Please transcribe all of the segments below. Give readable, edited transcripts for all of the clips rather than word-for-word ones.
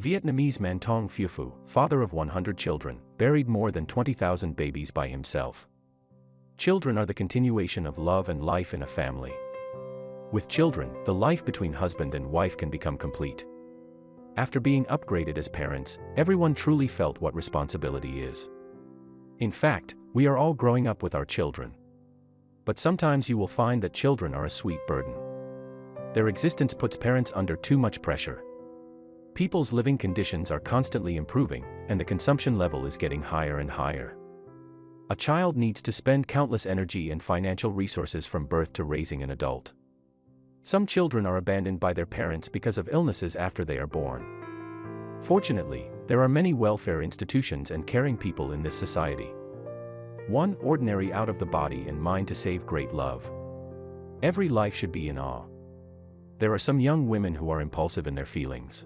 Vietnamese man Tong Phu Phu, father of 100 children, buried more than 20,000 babies by himself. Children are the continuation of love and life in a family. With children, the life between husband and wife can become complete. After being upgraded as parents, everyone truly felt what responsibility is. In fact, we are all growing up with our children. But sometimes you will find that children are a sweet burden. Their existence puts parents under too much pressure. People's living conditions are constantly improving, and the consumption level is getting higher and higher. A child needs to spend countless energy and financial resources from birth to raising an adult. Some children are abandoned by their parents because of illnesses after they are born. Fortunately, there are many welfare institutions and caring people in this society. One ordinary out of the body and mind to save great love. Every life should be in awe. There are some young women who are impulsive in their feelings.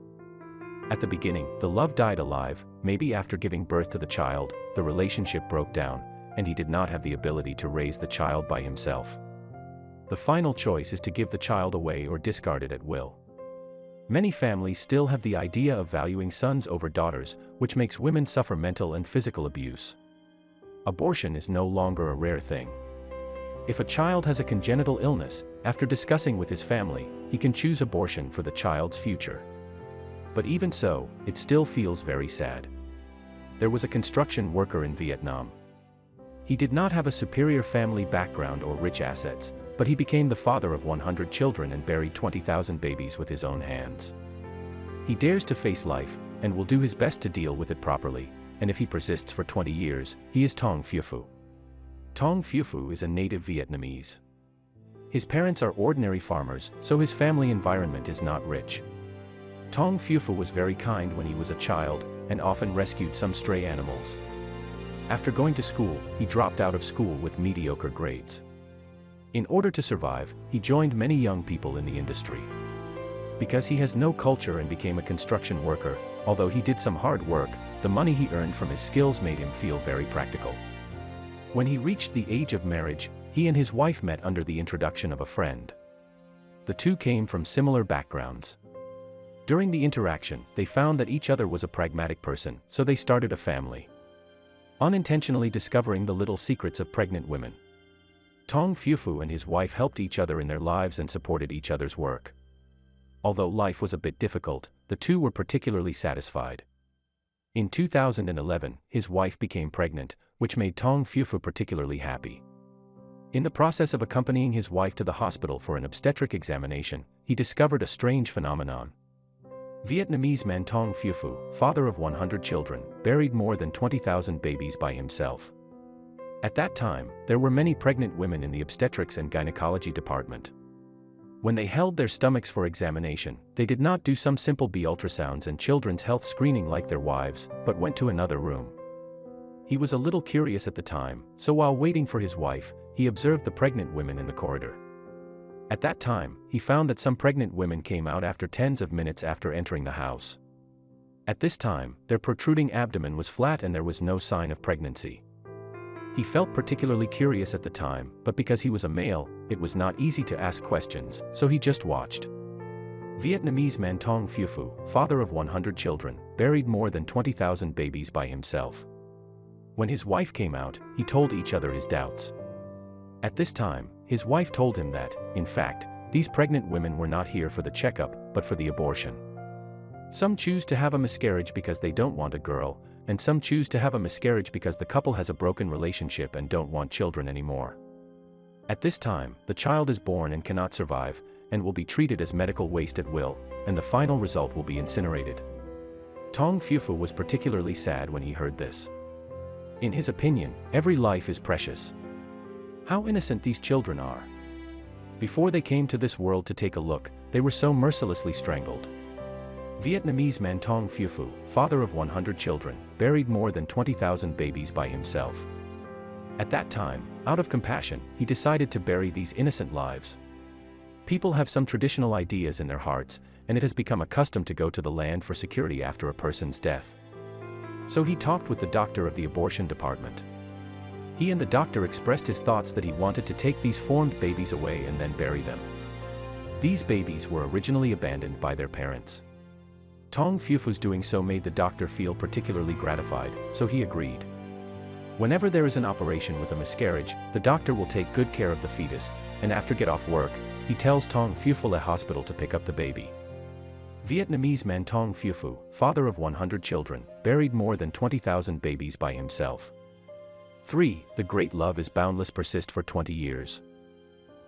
At the beginning, the love died alive. Maybe after giving birth to the child, the relationship broke down, and he did not have the ability to raise the child by himself. The final choice is to give the child away or discard it at will. Many families still have the idea of valuing sons over daughters, which makes women suffer mental and physical abuse. Abortion is no longer a rare thing. If a child has a congenital illness, after discussing with his family, he can choose abortion for the child's future. But even so, it still feels very sad. There was a construction worker in Vietnam. He did not have a superior family background or rich assets, but he became the father of 100 children and buried 20,000 babies with his own hands. He dares to face life, and will do his best to deal with it properly, and if he persists for 20 years, he is Tong Phu Phu. Tong Phu Phu is a native Vietnamese. His parents are ordinary farmers, so his family environment is not rich. Tong Phu Phu was very kind when he was a child, and often rescued some stray animals. After going to school, he dropped out of school with mediocre grades. In order to survive, he joined many young people in the industry. Because he has no culture and became a construction worker, although he did some hard work, the money he earned from his skills made him feel very practical. When he reached the age of marriage, he and his wife met under the introduction of a friend. The two came from similar backgrounds. During the interaction, they found that each other was a pragmatic person, so they started a family. Unintentionally discovering the little secrets of pregnant women. Tong Phu Phu and his wife helped each other in their lives and supported each other's work. Although life was a bit difficult, the two were particularly satisfied. In 2011, his wife became pregnant, which made Tong Phu Phu particularly happy. In the process of accompanying his wife to the hospital for an obstetric examination, he discovered a strange phenomenon. Vietnamese man Tong Phu Phu, father of 100 children, buried more than 20,000 babies by himself. At that time, there were many pregnant women in the obstetrics and gynecology department. When they held their stomachs for examination, they did not do some simple B ultrasounds and children's health screening like their wives, but went to another room. He was a little curious at the time, so while waiting for his wife, he observed the pregnant women in the corridor. At that time, he found that some pregnant women came out after tens of minutes after entering the house. At this time, their protruding abdomen was flat and there was no sign of pregnancy. He felt particularly curious at the time, but because he was a male, it was not easy to ask questions, so he just watched. Vietnamese man Tong Phu Phu, father of 100 children, buried more than 20,000 babies by himself. When his wife came out, he told each other his doubts. At this time, his wife told him that, in fact, these pregnant women were not here for the checkup, but for the abortion. Some choose to have a miscarriage because they don't want a girl, and some choose to have a miscarriage because the couple has a broken relationship and don't want children anymore. At this time, the child is born and cannot survive, and will be treated as medical waste at will, and the final result will be incinerated. Tong Phu Phu was particularly sad when he heard this. In his opinion, every life is precious. How innocent these children are. Before they came to this world to take a look, they were so mercilessly strangled. Vietnamese man Tong Phu Phu, father of 100 children, buried more than 20,000 babies by himself. At that time, out of compassion, he decided to bury these innocent lives. People have some traditional ideas in their hearts, and it has become a custom to go to the land for security after a person's death. So he talked with the doctor of the abortion department. He and the doctor expressed his thoughts that he wanted to take these formed babies away and then bury them. These babies were originally abandoned by their parents. Tong Fufu's doing so made the doctor feel particularly gratified, so he agreed. Whenever there is an operation with a miscarriage, the doctor will take good care of the fetus, and after get off work, he tells Tong Fufu hospital to pick up the baby. Vietnamese man Tong Fufu, father of 100 children, buried more than 20,000 babies by himself. 3. The great love is boundless persist for 20 years.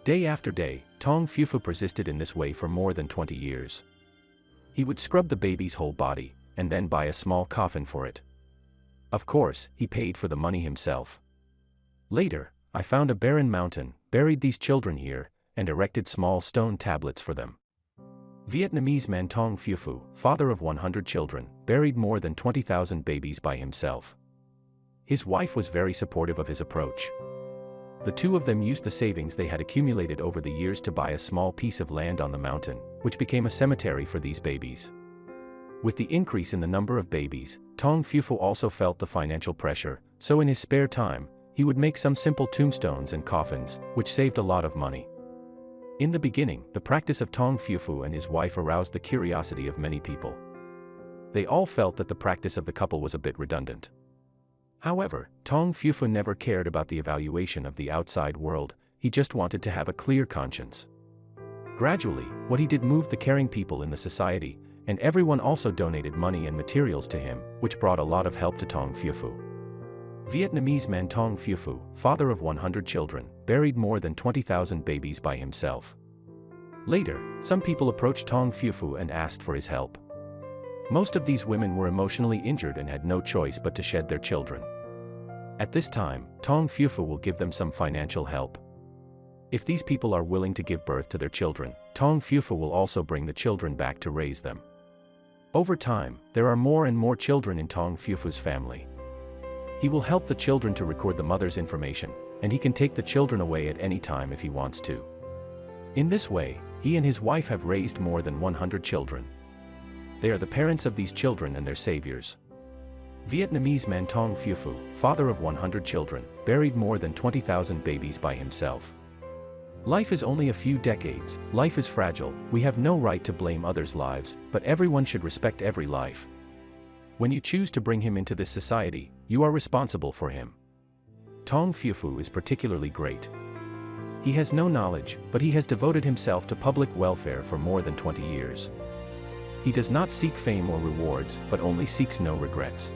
Day after day, Tong Fufu persisted in this way for more than 20 years. He would scrub the baby's whole body, and then buy a small coffin for it. Of course, he paid for the money himself. Later, I found a barren mountain, buried these children here, and erected small stone tablets for them. Vietnamese man Tong Fufu, father of 100 children, buried more than 20,000 babies by himself. His wife was very supportive of his approach. The two of them used the savings they had accumulated over the years to buy a small piece of land on the mountain, which became a cemetery for these babies. With the increase in the number of babies, Tong Fufu also felt the financial pressure, so in his spare time, he would make some simple tombstones and coffins, which saved a lot of money. In the beginning, the practice of Tong Fufu and his wife aroused the curiosity of many people. They all felt that the practice of the couple was a bit redundant. However, Tong Fufu never cared about the evaluation of the outside world, he just wanted to have a clear conscience. Gradually, what he did moved the caring people in the society, and everyone also donated money and materials to him, which brought a lot of help to Tong Fufu. Vietnamese man Tong Fufu, father of 100 children, buried more than 20,000 babies by himself. Later, some people approached Tong Fufu and asked for his help. Most of these women were emotionally injured and had no choice but to shed their children. At this time, Tong Fufu will give them some financial help. If these people are willing to give birth to their children, Tong Fufu will also bring the children back to raise them. Over time, there are more and more children in Tong Fufu's family. He will help the children to record the mother's information, and he can take the children away at any time if he wants to. In this way, he and his wife have raised more than 100 children. They are the parents of these children and their saviors. Vietnamese man Tong Fufu, father of 100 children, buried more than 20,000 babies by himself. Life is only a few decades, life is fragile, we have no right to blame others' lives, but everyone should respect every life. When you choose to bring him into this society, you are responsible for him. Tong Fufu is particularly great. He has no knowledge, but he has devoted himself to public welfare for more than 20 years. He does not seek fame or rewards, but only seeks no regrets.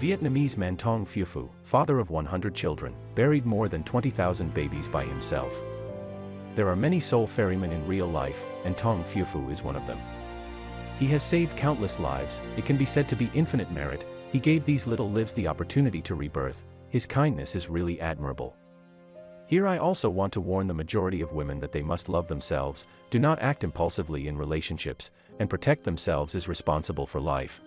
Vietnamese man Tong Fufu, father of 100 children, buried more than 20,000 babies by himself. There are many soul ferrymen in real life, and Tong Fufu is one of them. He has saved countless lives, it can be said to be infinite merit, he gave these little lives the opportunity to rebirth, his kindness is really admirable. Here I also want to warn the majority of women that they must love themselves, do not act impulsively in relationships, and protect themselves is responsible for life.